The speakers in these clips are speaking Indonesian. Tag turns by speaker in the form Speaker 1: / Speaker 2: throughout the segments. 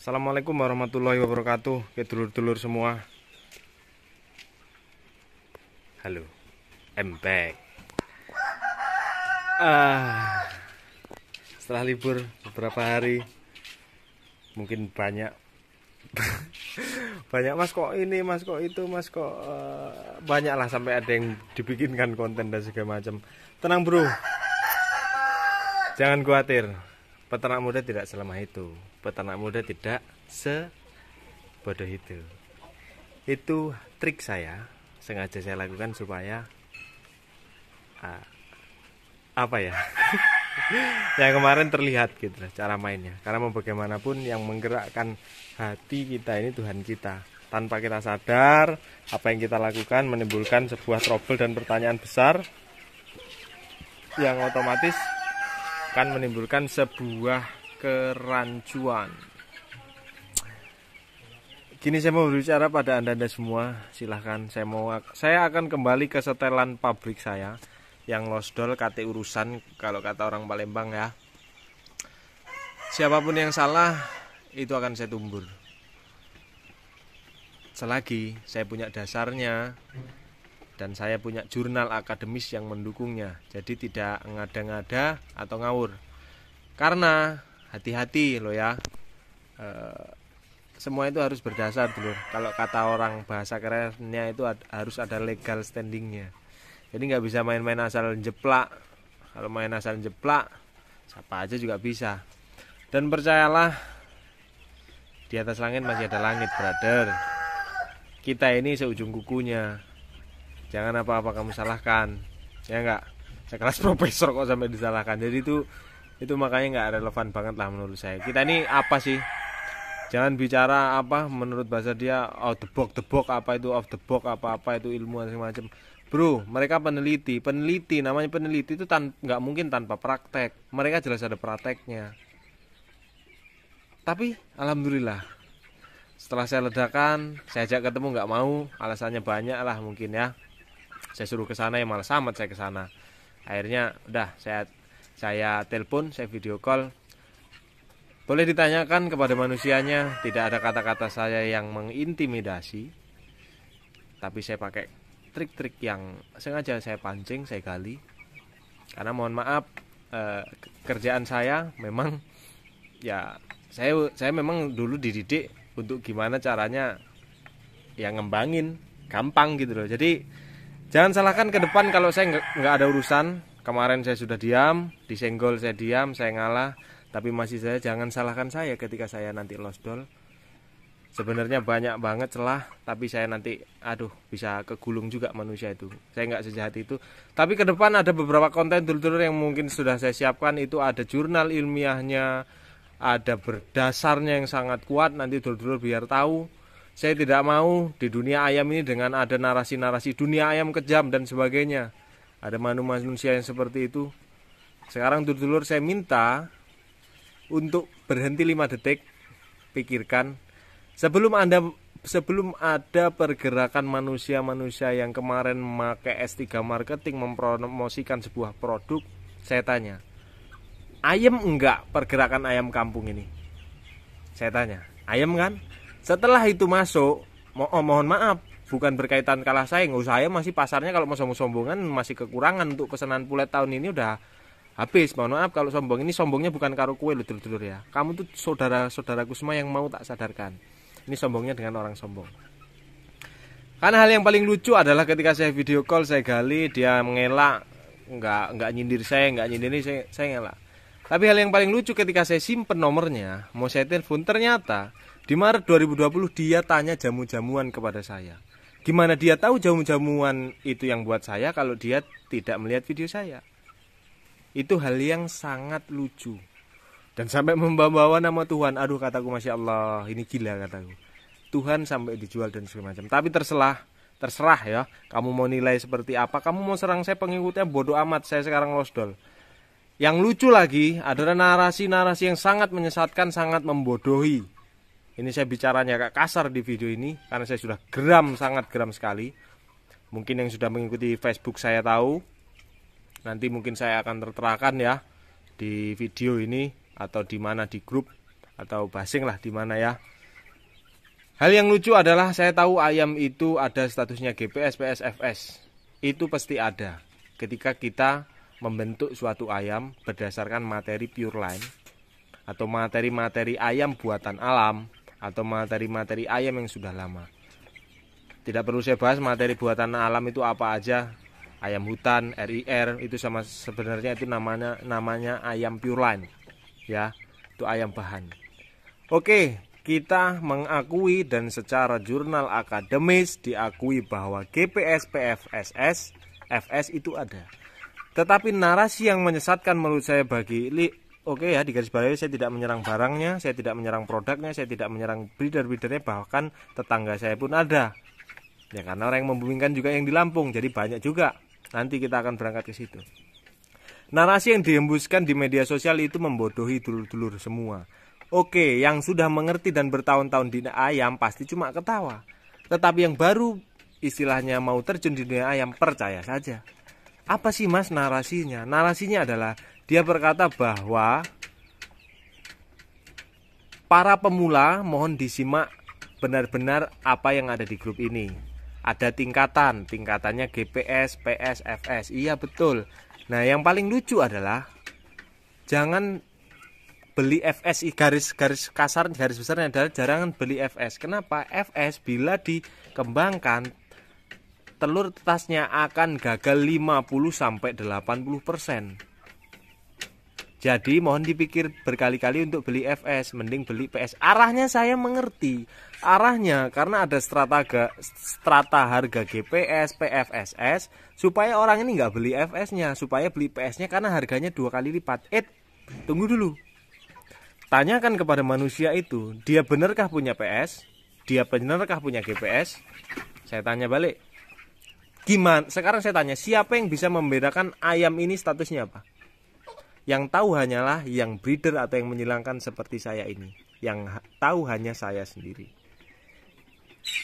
Speaker 1: Assalamualaikum warahmatullahi wabarakatuh. Oke, dulur-dulur semua. Halo, I'm back. Setelah libur beberapa hari, mungkin banyak mas kok ini, mas kok itu, mas kok banyak lah, sampai ada yang dibikinkan konten dan segala macam. Tenang bro, jangan khawatir. Peternak muda tidak selemah itu. Peternak muda tidak sebodoh itu. Itu trik saya, sengaja saya lakukan supaya yang kemarin terlihat gitu cara mainnya. Karena mau bagaimanapun yang menggerakkan hati kita ini Tuhan kita. Tanpa kita sadar, apa yang kita lakukan menimbulkan sebuah trouble dan pertanyaan besar yang otomatis akan menimbulkan sebuah kerancuan. Kini saya mau berbicara pada anda semua. Silahkan, saya akan kembali ke setelan pabrik saya yang losdol kate urusan, kalau kata orang Palembang ya. Siapapun yang salah itu akan saya tumbur. Selagi saya punya dasarnya dan saya punya jurnal akademis yang mendukungnya. Jadi tidak ngada-ngada atau ngawur. Karena hati-hati loh ya, semua itu harus berdasar dulu. Kalau kata orang bahasa kerennya itu harus ada legal standingnya. Jadi nggak bisa main-main asal jeplak. Kalau main asal jeplak, siapa aja juga bisa. Dan percayalah, di atas langit masih ada langit, brother. Kita ini seujung kukunya. Jangan apa-apa kamu salahkan, ya enggak. Sekelas profesor kok sampai disalahkan. Jadi itu makanya nggak relevan banget lah menurut saya. Kita ini apa sih? Jangan bicara apa menurut bahasa dia out the box apa itu off the box apa itu ilmu macam-macam. Bro, mereka peneliti namanya peneliti itu nggak mungkin tanpa praktek. Mereka jelas ada prakteknya. Tapi alhamdulillah, setelah saya ledakan, saya ajak ketemu nggak mau, alasannya banyak lah mungkin ya. Saya suruh ke sana, ya malah samet saya ke sana. Akhirnya udah saya telepon, saya video call. Boleh ditanyakan kepada manusianya, tidak ada kata-kata saya yang mengintimidasi. Tapi saya pakai trik-trik yang sengaja saya pancing, saya gali. Karena mohon maaf, kerjaan saya memang ya saya memang dulu dididik untuk gimana caranya ya ngembangin, gampang gitu loh. Jadi jangan salahkan ke depan kalau saya nggak ada urusan. Kemarin saya sudah diam, disenggol saya diam, saya ngalah. Tapi masih saya, jangan salahkan saya ketika saya nanti losdol. Sebenarnya banyak banget celah, tapi saya nanti bisa kegulung juga manusia itu. Saya nggak sejahat itu. Tapi ke depan ada beberapa konten dulur-dulur yang mungkin sudah saya siapkan. Itu ada jurnal ilmiahnya, ada berdasarnya yang sangat kuat. Nanti dulur-dulur biar tahu. Saya tidak mau di dunia ayam ini dengan ada narasi-narasi dunia ayam kejam dan sebagainya. Ada manusia yang seperti itu. Sekarang dulur-dulur saya minta untuk berhenti 5 detik. Pikirkan sebelum ada pergerakan manusia-manusia yang kemarin memakai S3 marketing mempromosikan sebuah produk. Saya tanya, ayam enggak pergerakan ayam kampung ini? Saya tanya, ayam kan? Setelah itu masuk, mohon maaf, bukan berkaitan kalah saing. Saya masih pasarnya kalau mau sombong-sombongan masih kekurangan. Untuk kesenangan pulet tahun ini udah habis. Mohon maaf kalau sombong. Ini sombongnya bukan karo kue loh dulur-dulur ya. Kamu tuh saudara-saudaraku semua yang mau tak sadarkan. Ini sombongnya dengan orang sombong. Karena hal yang paling lucu adalah ketika saya video call, saya gali, dia mengelak, nggak nyindir saya, nggak nyindir saya ngelak. Tapi hal yang paling lucu ketika saya simpen nomornya, mau saya telepon, ternyata di Maret 2020 dia tanya jamu-jamuan kepada saya. Gimana dia tahu jamu-jamuan itu yang buat saya kalau dia tidak melihat video saya? Itu hal yang sangat lucu. Dan sampai membawa nama Tuhan. Aduh, kataku Masya Allah, ini gila kataku. Tuhan sampai dijual dan segala macam. Tapi terserah ya. Kamu mau nilai seperti apa? Kamu mau serang saya pengikutnya, bodoh amat. Saya sekarang losdol. Yang lucu lagi adalah narasi-narasi yang sangat menyesatkan, sangat membodohi. Ini saya bicaranya agak kasar di video ini karena saya sudah sangat geram sekali. Mungkin yang sudah mengikuti Facebook saya tahu. Nanti mungkin saya akan terterakan ya di video ini atau di mana di grup atau basing lah di mana ya. Hal yang lucu adalah saya tahu ayam itu ada statusnya GPS, PS, FS. Itu pasti ada ketika kita membentuk suatu ayam berdasarkan materi pure line atau materi-materi ayam buatan alam atau materi-materi ayam yang sudah lama. Tidak perlu saya bahas materi buatan alam itu apa aja. Ayam hutan, RIR itu sama sebenarnya itu namanya ayam pure line. Ya, itu ayam bahan. Oke, kita mengakui dan secara jurnal akademis diakui bahwa GPS, PFSS, FS itu ada. Tetapi narasi yang menyesatkan menurut saya oke ya, di garis bawahi saya tidak menyerang barangnya, saya tidak menyerang produknya, saya tidak menyerang breeder-breedernya, bahkan tetangga saya pun ada. Ya karena orang yang membumingkan juga yang di Lampung, jadi banyak juga. Nanti kita akan berangkat ke situ. Narasi yang dihembuskan di media sosial itu membodohi dulur-dulur semua. Oke, yang sudah mengerti dan bertahun-tahun di ayam pasti cuma ketawa. Tetapi yang baru istilahnya mau terjun di dunia ayam, percaya saja. Apa sih mas narasinya? Narasinya adalah dia berkata bahwa para pemula mohon disimak benar-benar apa yang ada di grup ini. Ada tingkatannya GPS, PS, FS. Iya betul. Nah yang paling lucu adalah jangan beli FS, garis kasar, garis besarnya adalah jangan beli FS. Kenapa? FS bila dikembangkan telur tetasnya akan gagal 50-80%. Jadi mohon dipikir berkali-kali untuk beli FS, mending beli PS. Arahnya saya mengerti. Arahnya karena ada strata harga GPS, PFSS supaya orang ini nggak beli FS-nya, supaya beli PS-nya karena harganya 2 kali lipat. Tunggu dulu. Tanyakan kepada manusia itu, dia benarkah punya PS? Dia benarkah punya GPS? Saya tanya balik. Gimana? Sekarang saya tanya, siapa yang bisa membedakan ayam ini statusnya apa? Yang tahu hanyalah yang breeder atau yang menyilangkan seperti saya ini. Yang tahu hanya saya sendiri.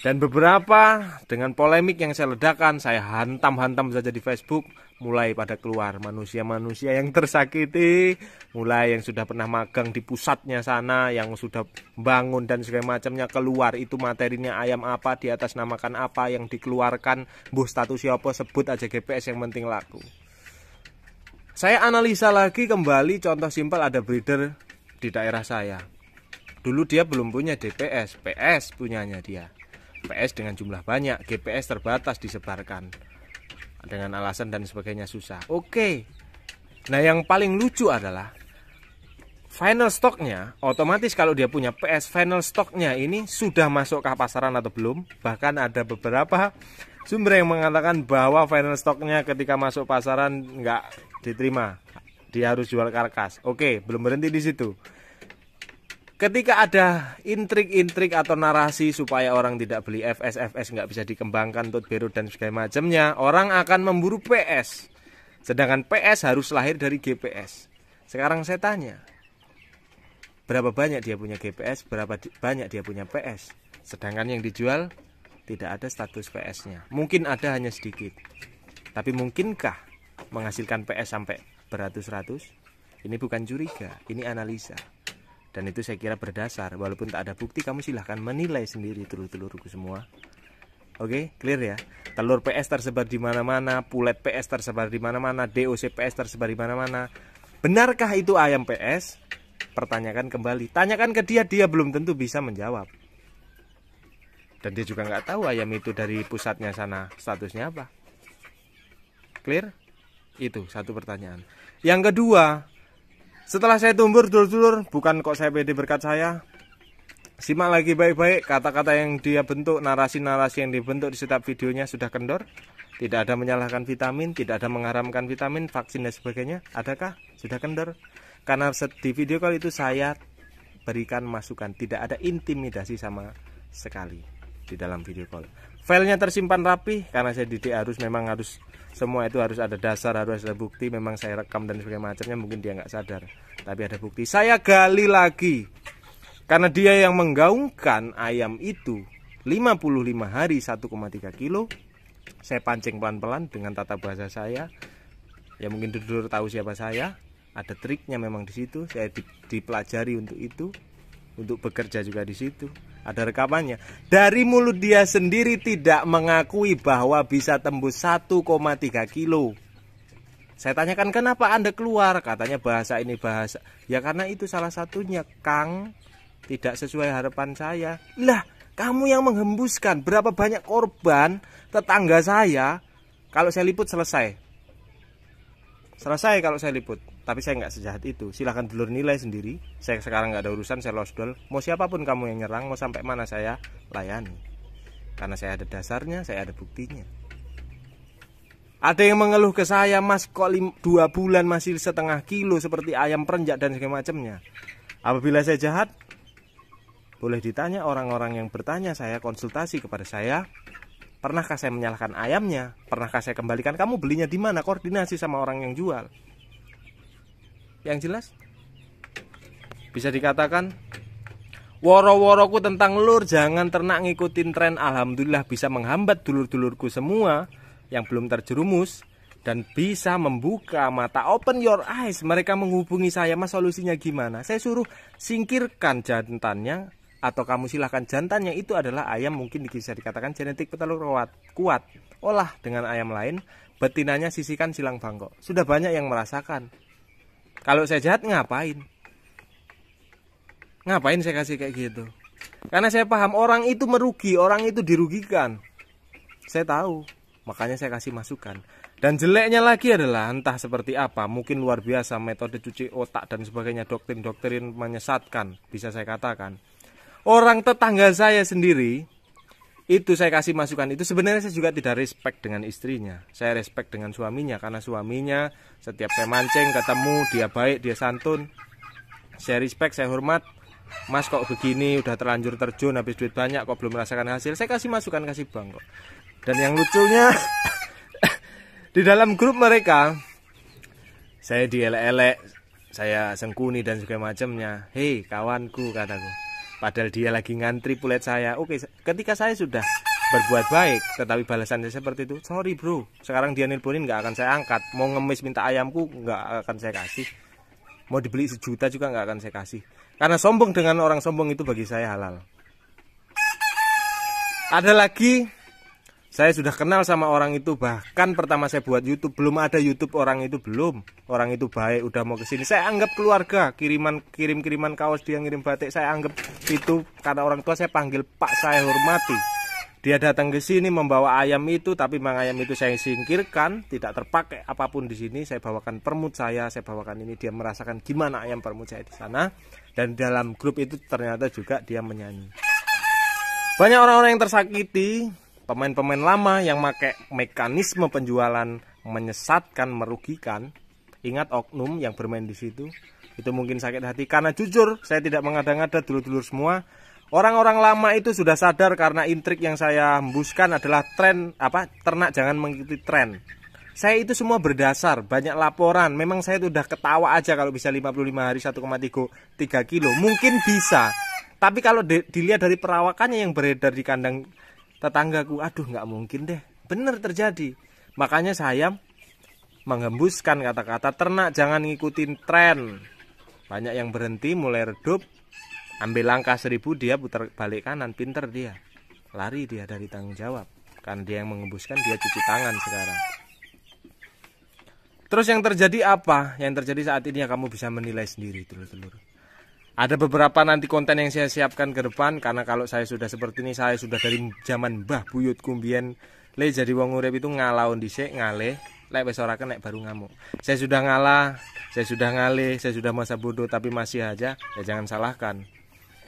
Speaker 1: Dan beberapa dengan polemik yang saya ledakan, saya hantam-hantam saja di Facebook, mulai pada keluar manusia-manusia yang tersakiti, mulai yang sudah pernah magang di pusatnya sana, yang sudah bangun dan segala macamnya keluar, itu materinya ayam apa, di atas namakan apa yang dikeluarkan, status siapa, sebut aja GPS yang penting laku. Saya analisa lagi kembali, contoh simpel ada breeder di daerah saya. Dulu dia belum punya DPS, PS punyanya dia. PS dengan jumlah banyak, GPS terbatas disebarkan dengan alasan dan sebagainya susah. Oke. Nah yang paling lucu adalah final stocknya, otomatis kalau dia punya PS, final stocknya ini sudah masuk ke pasaran atau belum. Bahkan ada beberapa sumber yang mengatakan bahwa final stocknya ketika masuk pasaran nggak diterima, dia harus jual karkas. Oke, belum berhenti di situ. Ketika ada intrik-intrik atau narasi supaya orang tidak beli FS nggak bisa dikembangkan untuk berut dan segala macamnya, orang akan memburu PS. Sedangkan PS harus lahir dari GPS. Sekarang saya tanya, berapa banyak dia punya GPS, berapa banyak dia punya PS? Sedangkan yang dijual tidak ada status PS-nya. Mungkin ada hanya sedikit. Tapi mungkinkah menghasilkan PS sampai beratus-ratus? Ini bukan curiga, ini analisa. Dan itu saya kira berdasar, walaupun tak ada bukti, kamu silahkan menilai sendiri telur-telurku semua. Oke, clear ya. Telur PS tersebar di mana-mana, pulet PS tersebar di mana-mana, DOC PS tersebar di mana-mana. Benarkah itu ayam PS? Pertanyakan kembali. Tanyakan ke dia, dia belum tentu bisa menjawab. Dan dia juga nggak tahu ayam itu dari pusatnya sana statusnya apa. Clear? Itu satu pertanyaan. Yang kedua, setelah saya tumbur dulur-dulur, bukan kok saya pede berkat saya. Simak lagi baik-baik kata-kata yang dia bentuk, narasi-narasi yang dibentuk di setiap videonya sudah kendor. Tidak ada menyalahkan vitamin, tidak ada mengharamkan vitamin, vaksin dan sebagainya. Adakah? Sudah kendor. Karena di video call itu saya berikan masukan, tidak ada intimidasi sama sekali di dalam video call. Filenya tersimpan rapi karena saya didik memang harus semua itu harus ada dasar, harus ada bukti. Memang saya rekam dan sebagainya macamnya, mungkin dia nggak sadar, tapi ada bukti. Saya gali lagi karena dia yang menggaungkan ayam itu 55 hari 1,3 kilo. Saya pancing pelan-pelan dengan tata bahasa saya. Ya mungkin dulur tahu siapa saya. Ada triknya memang di situ. Saya dipelajari untuk itu. untuk bekerja juga di situ. Ada rekamannya. Dari mulut dia sendiri tidak mengakui bahwa bisa tembus 1,3 kilo. Saya tanyakan kenapa Anda keluar? Katanya bahasa ini bahasa. Ya karena itu salah satunya, Kang. Tidak sesuai harapan saya. Lah, kamu yang menghembuskan. Berapa banyak korban tetangga saya. Kalau saya liput selesai. Selesai kalau saya liput. Tapi saya nggak sejahat itu. Silahkan dulur nilai sendiri. Saya sekarang nggak ada urusan, saya losdol. Mau siapapun kamu yang nyerang, mau sampai mana saya layani. Karena saya ada dasarnya, saya ada buktinya. Ada yang mengeluh ke saya, Mas kok 2 bulan masih setengah kilo seperti ayam perenjak dan segala macamnya. Apabila saya jahat, boleh ditanya orang-orang yang bertanya, saya konsultasi kepada saya. Pernahkah saya menyalahkan ayamnya? Pernahkah saya kembalikan? Kamu belinya di mana? Koordinasi sama orang yang jual. Yang jelas bisa dikatakan woro-woroku tentang lur jangan ternak ngikutin tren. Alhamdulillah bisa menghambat dulur-dulurku semua yang belum terjerumus dan bisa membuka mata, open your eyes. Mereka menghubungi saya, Mas solusinya gimana? Saya suruh singkirkan jantannya atau kamu silahkan jantannya. Itu adalah ayam mungkin bisa dikatakan genetik petelur kuat. Olah dengan ayam lain, betinanya sisihkan silang bangkok. Sudah banyak yang merasakan. Kalau saya jahat ngapain? Ngapain saya kasih kayak gitu? Karena saya paham orang itu merugi, orang itu dirugikan. Saya tahu, makanya saya kasih masukan. Dan jeleknya lagi adalah entah seperti apa, mungkin luar biasa metode cuci otak dan sebagainya, doktrin-doktrin menyesatkan, bisa saya katakan. Orang tetangga saya sendiri, itu saya kasih masukan, itu sebenarnya saya juga tidak respect dengan istrinya. Saya respect dengan suaminya, karena suaminya setiap saya mancing ketemu, dia baik, dia santun. Saya respect, saya hormat. Mas kok begini, udah terlanjur terjun, habis duit banyak, kok belum merasakan hasil. Saya kasih masukan, kasih bang kok. Dan yang lucunya di dalam grup mereka, saya dielek-elek, saya sengkuni dan segala macamnya. Hei kawanku, kataku. Padahal dia lagi ngantri pulet saya. Oke, ketika saya sudah berbuat baik, tetapi balasannya seperti itu, sorry bro, sekarang dia nelponin nggak akan saya angkat. Mau ngemis minta ayamku nggak akan saya kasih. Mau dibeli 1 juta juga nggak akan saya kasih. Karena sombong dengan orang sombong itu bagi saya halal. Ada lagi, saya sudah kenal sama orang itu. Bahkan pertama saya buat YouTube, belum ada YouTube orang itu, belum. Orang itu baik, udah mau kesini. Saya anggap keluarga, kirim-kiriman kaos, dia ngirim batik. Saya anggap itu karena orang tua saya panggil Pak, saya hormati. Dia datang ke sini membawa ayam itu, tapi memang ayam itu saya singkirkan, tidak terpakai apapun di sini. Saya bawakan permut saya bawakan ini. Dia merasakan gimana ayam permut saya di sana. Dan dalam grup itu ternyata juga dia menyanyi. Banyak orang-orang yang tersakiti. Pemain-pemain lama yang pakai mekanisme penjualan menyesatkan, merugikan. Ingat oknum yang bermain di situ. Itu mungkin sakit hati. Karena jujur, saya tidak mengada-ngada dulur-dulur semua. Orang-orang lama itu sudah sadar karena intrik yang saya hembuskan adalah tren ternak jangan mengikuti tren. Saya itu semua berdasar, banyak laporan. Memang saya itu udah ketawa aja kalau bisa 55 hari 1,3 kilo. Mungkin bisa. Tapi kalau dilihat dari perawakannya yang beredar di kandang tetanggaku, aduh nggak mungkin deh. Bener terjadi. Makanya saya menghembuskan kata-kata ternak jangan ngikutin tren. Banyak yang berhenti, mulai redup. Ambil langkah 1000, dia putar balik kanan. Pinter dia. Lari dia dari tanggung jawab. Karena dia yang menghembuskan, dia cuci tangan sekarang. Terus yang terjadi apa? Yang terjadi saat ini ya kamu bisa menilai sendiri, telur-telur. Ada beberapa nanti konten yang saya siapkan ke depan. Karena kalau saya sudah seperti ini, saya sudah dari zaman mbah buyut kumbien le jadi wong urip itu ngalaun dhisik ngalih, lek wis ora kenek baru ngamuk. Saya sudah ngalah, saya sudah ngalih, saya sudah masa bodoh tapi masih aja, ya jangan salahkan.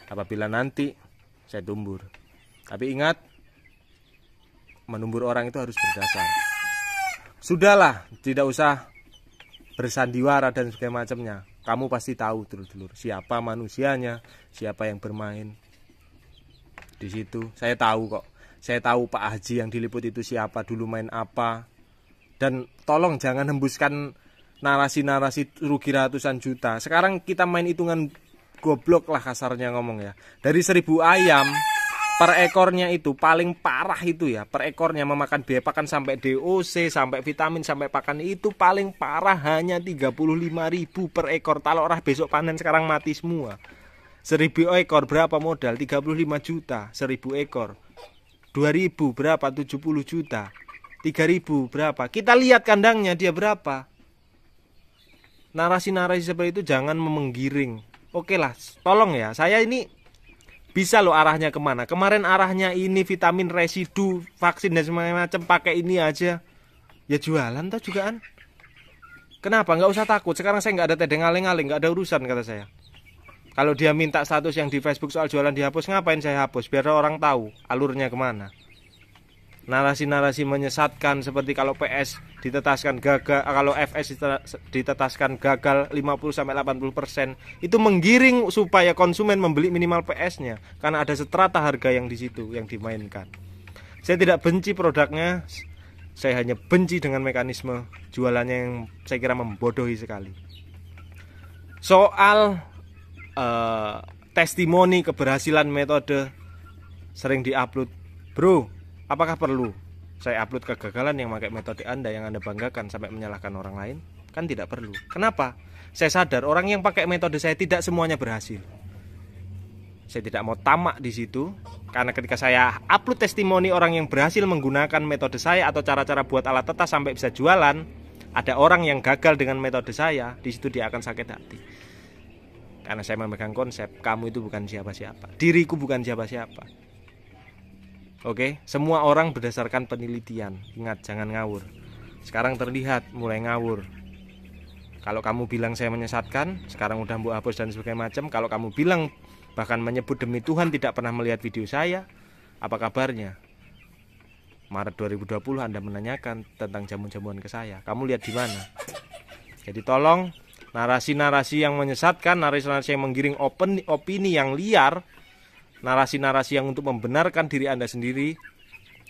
Speaker 1: Apabila nanti saya tumbur. Tapi ingat, menumbur orang itu harus berdasar. Sudahlah, tidak usah bersandiwara dan segala macamnya. Kamu pasti tahu dulur-dulur siapa manusianya, siapa yang bermain di situ. Saya tahu kok. Saya tahu Pak Haji yang diliput itu siapa, dulu main apa. Dan tolong jangan hembuskan narasi-narasi rugi ratusan juta. Sekarang kita main hitungan goblok lah kasarnya ngomong ya. Dari 1000 ayam per ekornya itu paling parah itu ya, per ekornya memakan biaya pakan sampai DOC, sampai vitamin, sampai pakan itu paling parah hanya 35.000 per ekor. Kalau orang besok panen sekarang mati semua. 1000 ekor berapa modal? 35 juta. 1000 ekor 2000 berapa? 70 juta. 3000 berapa? Kita lihat kandangnya dia berapa. Narasi-narasi seperti itu jangan menggiring. Oke lah, tolong ya, saya ini bisa loh arahnya kemana. Kemarin arahnya ini vitamin residu, vaksin dan semacam, pakai ini aja. Ya jualan toh jugaan. Kenapa? Nggak usah takut. Sekarang saya nggak ada tedeng aling-aling, nggak ada urusan kata saya. Kalau dia minta status yang di Facebook soal jualan dihapus, ngapain saya hapus? Biar orang tahu alurnya kemana. Narasi-narasi menyesatkan seperti kalau PS ditetaskan gagal, kalau FS ditetaskan gagal 50-80%, itu menggiring supaya konsumen membeli minimal PS-nya karena ada strata harga yang di situ yang dimainkan. Saya tidak benci produknya, saya hanya benci dengan mekanisme jualannya yang saya kira membodohi sekali. Soal testimoni keberhasilan metode sering diupload, bro, apakah perlu saya upload kegagalan yang pakai metode Anda yang Anda banggakan sampai menyalahkan orang lain? Kan tidak perlu. Kenapa? Saya sadar orang yang pakai metode saya tidak semuanya berhasil. Saya tidak mau tamak di situ, karena ketika saya upload testimoni orang yang berhasil menggunakan metode saya atau cara-cara buat alat tetas sampai bisa jualan, ada orang yang gagal dengan metode saya, di situ dia akan sakit hati. Karena saya memegang konsep, kamu itu bukan siapa-siapa, diriku bukan siapa-siapa. Oke, semua orang berdasarkan penelitian. Ingat, jangan ngawur. Sekarang terlihat mulai ngawur. Kalau kamu bilang saya menyesatkan, sekarang udah mbok hapus dan sebagainya macam. Kalau kamu bilang bahkan menyebut demi Tuhan tidak pernah melihat video saya, apa kabarnya? Maret 2020 Anda menanyakan tentang jamu-jamuan ke saya. Kamu lihat di mana? Jadi tolong, narasi-narasi yang menyesatkan, narasi-narasi yang menggiring opini yang liar, narasi-narasi yang untuk membenarkan diri Anda sendiri,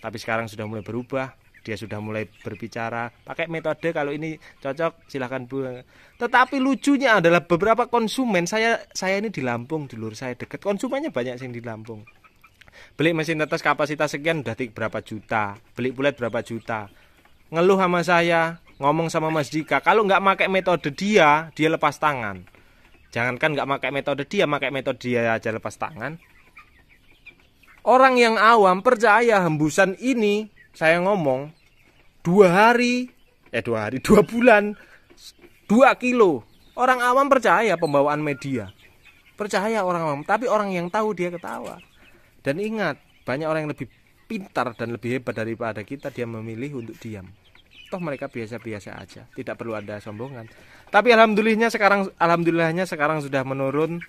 Speaker 1: tapi sekarang sudah mulai berubah. Dia sudah mulai berbicara pakai metode, kalau ini cocok silahkan Bu. Tetapi lucunya adalah beberapa konsumen, saya ini di Lampung, dulur saya deket, konsumennya banyak yang di Lampung. Beli mesin tetes kapasitas sekian udah berapa juta, beli bulet berapa juta. Ngeluh sama saya, ngomong sama Mas Dika, kalau nggak pakai metode dia lepas tangan. Jangankan nggak pakai metode dia aja lepas tangan. Orang yang awam percaya hembusan ini, saya ngomong 2 bulan 2 kilo. Orang awam percaya pembawaan media, percaya orang awam. Tapi orang yang tahu dia ketawa. Dan ingat, banyak orang yang lebih pintar dan lebih hebat daripada kita, dia memilih untuk diam. Toh mereka biasa-biasa aja, tidak perlu ada sombongan. Tapi alhamdulillahnya sekarang sudah menurun.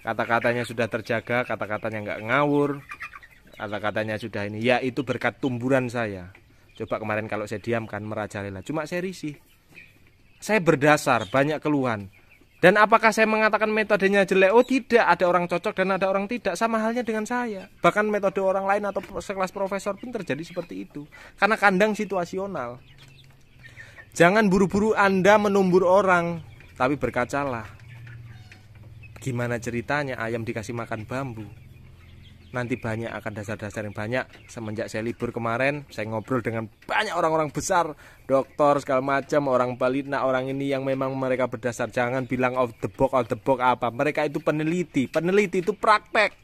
Speaker 1: Kata-katanya sudah terjaga, kata-katanya nggak ngawur, kata-katanya sudah ini. Ya itu berkat tumburan saya. Coba kemarin kalau saya diamkan merajalela, cuma saya risih. Saya berdasar, banyak keluhan. Dan apakah saya mengatakan metodenya jelek? Oh tidak, ada orang cocok dan ada orang tidak. Sama halnya dengan saya. Bahkan metode orang lain atau sekelas profesor pun terjadi seperti itu. Karena kandang situasional. Jangan buru-buru Anda menumbur orang, tapi berkacalah. Gimana ceritanya ayam dikasih makan bambu? Nanti banyak akan dasar-dasar yang banyak. Semenjak saya libur kemarin, saya ngobrol dengan banyak orang-orang besar, dokter segala macam, orang balita, orang ini yang memang mereka berdasar. Jangan bilang out the box apa. Mereka itu peneliti itu praktek,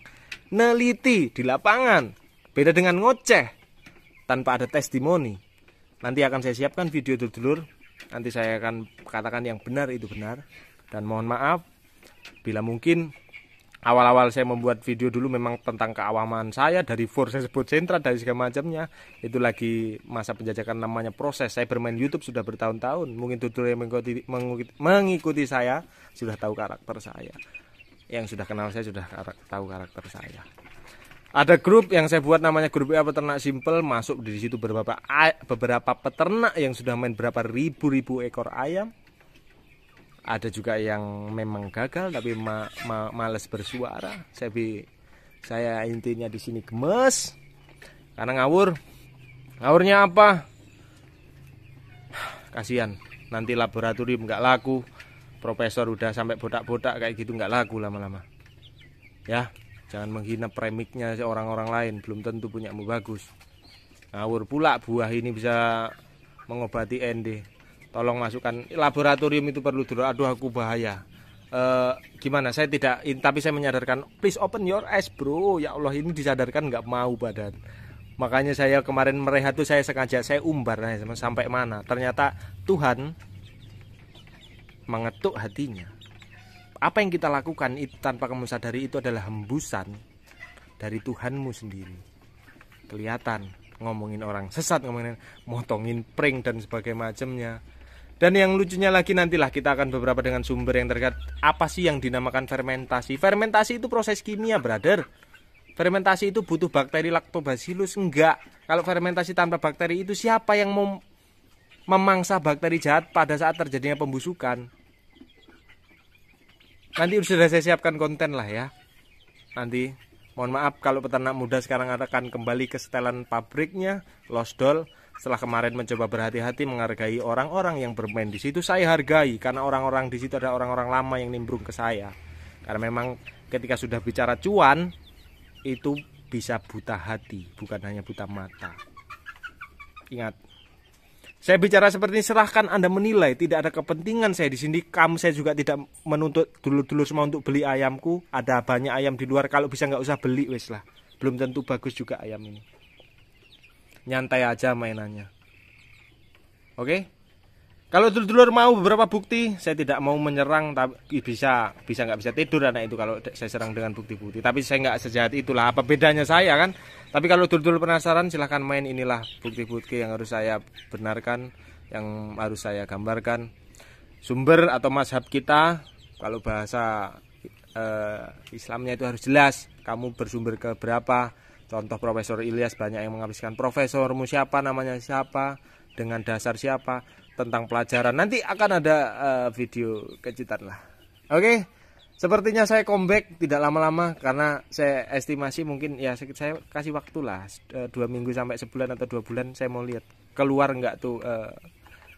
Speaker 1: neliti di lapangan. Beda dengan ngoceh tanpa ada testimoni. Nanti akan saya siapkan video dulur-dulur. Nanti saya akan katakan yang benar itu benar. Dan mohon maaf bila mungkin awal-awal saya membuat video dulu memang tentang keawaman saya, dari saya sebut sentra, dari segala macamnya. Itu lagi masa penjajakan, namanya proses. Saya bermain YouTube sudah bertahun-tahun. Mungkin tutur yang mengikuti saya sudah tahu karakter saya. Yang sudah kenal saya sudah tahu karakter saya. Ada grup yang saya buat namanya grup peternak simple. Masuk di situ beberapa peternak yang sudah main berapa ribu ekor ayam. Ada juga yang memang gagal tapi males bersuara. Saya intinya di sini gemes karena ngawur. Ngawurnya apa? Kasihan. Nanti laboratorium nggak laku. Profesor udah sampai botak-botak kayak gitu, nggak laku lama-lama. Ya, jangan menghina premiknya orang-orang lain. Belum tentu punyamu bagus. Ngawur pula buah ini bisa mengobati ND. Tolong masukkan, laboratorium itu perlu dulu. Aduh aku bahaya. gimana, saya tidak, tapi saya menyadarkan, please open your eyes bro, ya Allah, ini disadarkan nggak mau badan. Makanya saya kemarin merehat tuh saya sengaja saya umbar sampai mana, ternyata Tuhan mengetuk hatinya. Apa yang kita lakukan itu tanpa kamu sadari itu adalah hembusan dari Tuhanmu sendiri. Kelihatan ngomongin orang sesat, ngomongin motongin prank dan sebagainya macamnya. Dan yang lucunya lagi, nantilah kita akan beberapa dengan sumber yang terkait apa sih yang dinamakan fermentasi. Fermentasi itu proses kimia, brother. Fermentasi itu butuh bakteri Lactobacillus. Enggak. Kalau fermentasi tanpa bakteri itu, siapa yang mau memangsa bakteri jahat pada saat terjadinya pembusukan? Nanti sudah saya siapkan konten lah ya. Nanti mohon maaf kalau peternak muda sekarang akan kembali ke setelan pabriknya, Losdol. Setelah kemarin mencoba berhati-hati menghargai orang-orang yang bermain di situ, saya hargai karena orang-orang di situ ada orang-orang lama yang nimbrung ke saya. Karena memang ketika sudah bicara cuan itu bisa buta hati, bukan hanya buta mata. Ingat, saya bicara seperti ini, silahkan Anda menilai, tidak ada kepentingan saya di sini. Saya juga tidak menuntut dulur-dulur semua untuk beli ayamku. Ada banyak ayam di luar, kalau bisa nggak usah beli wes lah. Belum tentu bagus juga ayam ini. Nyantai aja mainannya. Oke? Kalau dulur-dulur mau beberapa bukti, saya tidak mau menyerang, tapi bisa nggak bisa tidur anak itu kalau saya serang dengan bukti-bukti. Tapi saya nggak sejahat itulah. Apa bedanya saya kan? Tapi kalau dulur-dulur penasaran, silahkan main. Inilah bukti-bukti yang harus saya benarkan, yang harus saya gambarkan. Sumber atau mazhab kita, kalau bahasa Islamnya itu harus jelas. Kamu bersumber ke berapa? Contoh Profesor Ilyas banyak yang menghabiskan profesormu siapa, namanya siapa, dengan dasar siapa, tentang pelajaran. Nanti akan ada video kejutan lah. Oke, sepertinya saya comeback tidak lama-lama karena saya estimasi mungkin ya saya kasih waktu lah 2 minggu sampai sebulan atau 2 bulan. Saya mau lihat keluar nggak tuh,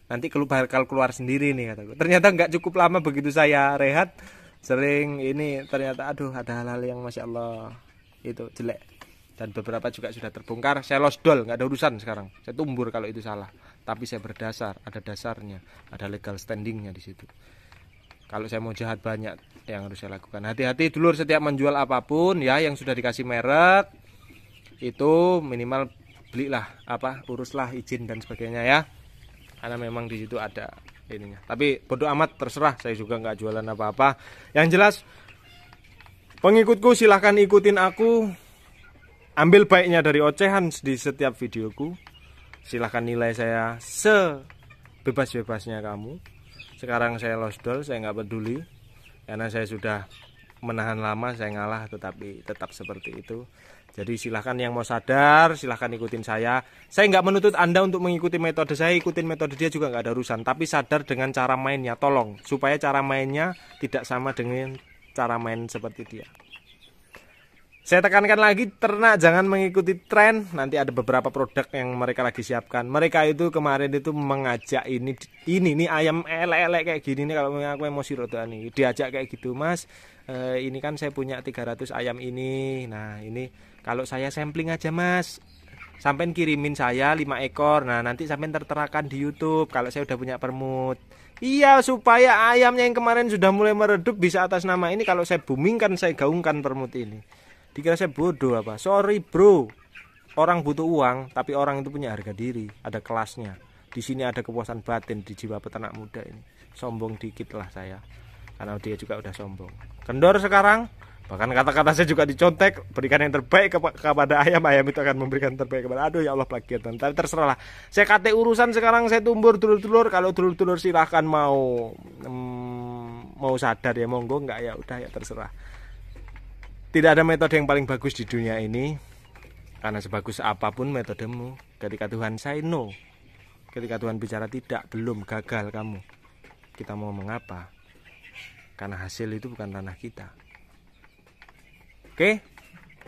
Speaker 1: nanti bakal keluar sendiri nih kataku. Ternyata nggak cukup lama begitu saya rehat, sering ini ternyata aduh ada hal-hal yang masya Allah itu jelek. Dan beberapa juga sudah terbongkar. Saya losdol, nggak ada urusan sekarang. Saya tumbur kalau itu salah. Tapi saya berdasar, ada dasarnya, ada legal standingnya di situ. Kalau saya mau jahat banyak yang harus saya lakukan. Hati-hati dulur setiap menjual apapun ya yang sudah dikasih merek itu minimal belilah uruslah izin dan sebagainya ya. Karena memang di situ ada ininya. Tapi bodo amat terserah, saya juga nggak jualan apa-apa. Yang jelas pengikutku silahkan ikutin aku. Ambil baiknya dari ocehan di setiap videoku. Silahkan nilai saya sebebas-bebasnya kamu. Sekarang saya losdol, saya nggak peduli. Karena saya sudah menahan lama, saya ngalah, tetapi tetap seperti itu. Jadi silahkan yang mau sadar, silahkan ikutin saya. Saya nggak menuntut Anda untuk mengikuti metode saya, ikutin metode dia juga nggak ada urusan. Tapi sadar dengan cara mainnya, tolong. Supaya cara mainnya tidak sama dengan cara main seperti dia. Saya tekankan lagi, ternak jangan mengikuti tren. Nanti ada beberapa produk yang mereka lagi siapkan. Mereka itu kemarin itu mengajak ini nih ayam elek-elek kayak gini nih, kalau aku emosi roda nih. Diajak kayak gitu, Mas. Ini kan saya punya 300 ayam ini. Nah, ini kalau saya sampling aja, Mas. Sampai kirimin saya 5 ekor. Nah, nanti sampai terterakan di YouTube kalau saya udah punya permut. Iya, supaya ayamnya yang kemarin sudah mulai meredup bisa atas nama ini, kalau saya boomingkan, saya gaungkan permut ini. Dikira saya bodoh apa? Sorry bro, orang butuh uang, tapi orang itu punya harga diri, ada kelasnya. Di sini ada kepuasan batin di jiwa peternak muda ini. Sombong dikit lah saya, karena dia juga udah sombong. Kendor sekarang, bahkan kata-kata saya juga dicontek. Berikan yang terbaik kepada ayam, ayam itu akan memberikan terbaik kepada. Aduh ya Allah, plagiat. Tapi terserah lah. Saya kate urusan sekarang, saya tumbur dulur-dulur. Kalau dulur-dulur silahkan mau sadar ya monggo, enggak ya udah ya terserah. Tidak ada metode yang paling bagus di dunia ini. Karena sebagus apapun metodemu, ketika Tuhan say no, ketika Tuhan bicara tidak, belum, gagal kamu. Kita mau mengapa? Karena hasil itu bukan ranah kita. Oke?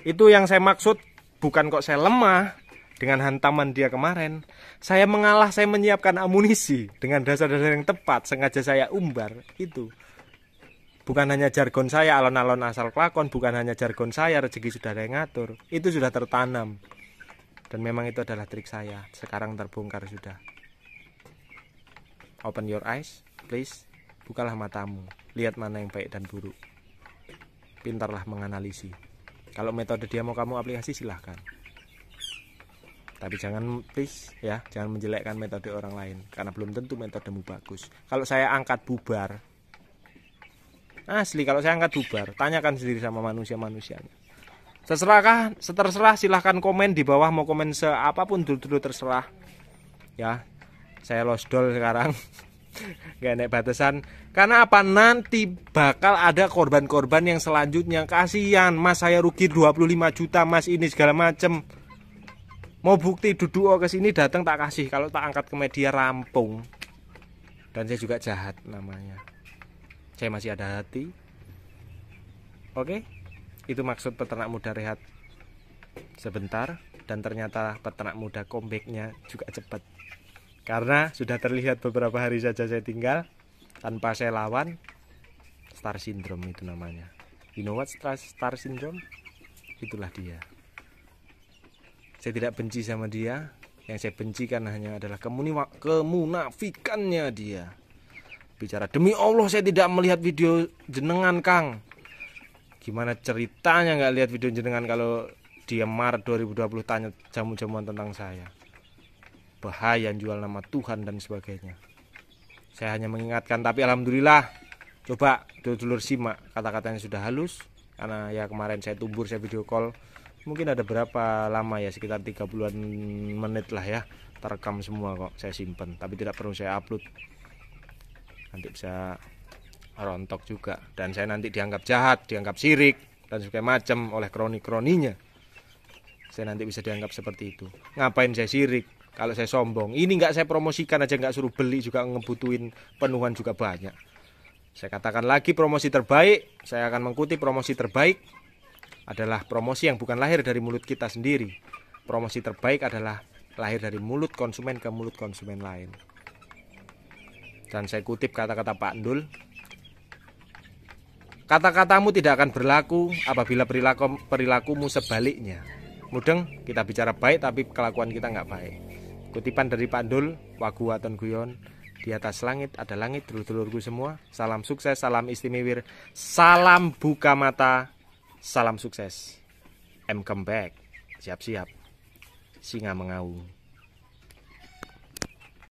Speaker 1: Itu yang saya maksud. Bukan kok saya lemah dengan hantaman dia kemarin. Saya mengalah, saya menyiapkan amunisi dengan dasar-dasar yang tepat, sengaja saya umbar. Itu bukan hanya jargon saya alon-alon asal kelakon, bukan hanya jargon saya rezeki sudah ada yang ngatur. Itu sudah tertanam. Dan memang itu adalah trik saya. Sekarang terbongkar sudah. Open your eyes, please. Bukalah matamu. lihat mana yang baik dan buruk. Pintarlah menganalisis. Kalau metode dia mau kamu aplikasi silahkan. Tapi jangan please ya, jangan menjelekkan metode orang lain karena belum tentu metodemu bagus. Kalau saya angkat bubar, asli kalau saya angkat bubar, tanyakan sendiri sama manusia-manusianya. Terserah silahkan komen di bawah, mau komen seapapun dulu terserah. Ya, saya losdol sekarang. Gak naik batasan. Karena apa? Nanti bakal ada korban-korban yang selanjutnya. Kasihan, mas saya rugi 25 juta, mas ini segala macem. Mau bukti duduk ke sini datang tak kasih. Kalau tak angkat ke media rampung. Dan saya juga jahat namanya. Saya masih ada hati. Oke, itu maksud peternak muda rehat sebentar. Dan ternyata peternak muda comebacknya juga cepat. Karena sudah terlihat beberapa hari saja saya tinggal tanpa saya lawan. Star syndrome itu namanya. You know what star syndrome? Itulah dia. Saya tidak benci sama dia. Yang saya benci kan hanya adalah kemunafikannya dia. Bicara, demi Allah saya tidak melihat video jenengan Kang. Gimana ceritanya nggak lihat video jenengan kalau dia Maret 2020 tanya jamu-jamuan tentang saya. Bahaya jual nama Tuhan dan sebagainya. Saya hanya mengingatkan, tapi alhamdulillah. Coba dulur simak kata-katanya sudah halus. Karena ya kemarin saya tumbur, saya video call. Mungkin ada berapa lama ya, sekitar 30-an menit lah ya. Terekam semua kok, saya simpen. Tapi tidak perlu saya upload. Nanti bisa rontok juga. Dan saya nanti dianggap jahat, dianggap sirik dan segala macam oleh kroni-kroninya. Saya nanti bisa dianggap seperti itu. Ngapain saya sirik kalau saya sombong? Ini nggak saya promosikan aja, nggak suruh beli juga, ngebutuhin penuhan juga banyak. Saya katakan lagi, promosi terbaik, saya akan mengikuti promosi terbaik adalah promosi yang bukan lahir dari mulut kita sendiri. Promosi terbaik adalah lahir dari mulut konsumen ke mulut konsumen lain. Dan saya kutip kata-kata Pak Ndul, kata-katamu tidak akan berlaku apabila perilakumu sebaliknya. Mudeng, kita bicara baik tapi kelakuan kita nggak baik. Kutipan dari Pak Ndul, Wagu Waton Guyon, di atas langit ada langit, dulur-dulurku semua. Salam sukses, salam istimewir, salam buka mata, salam sukses. I'm come back. Siap-siap. Singa mengaum.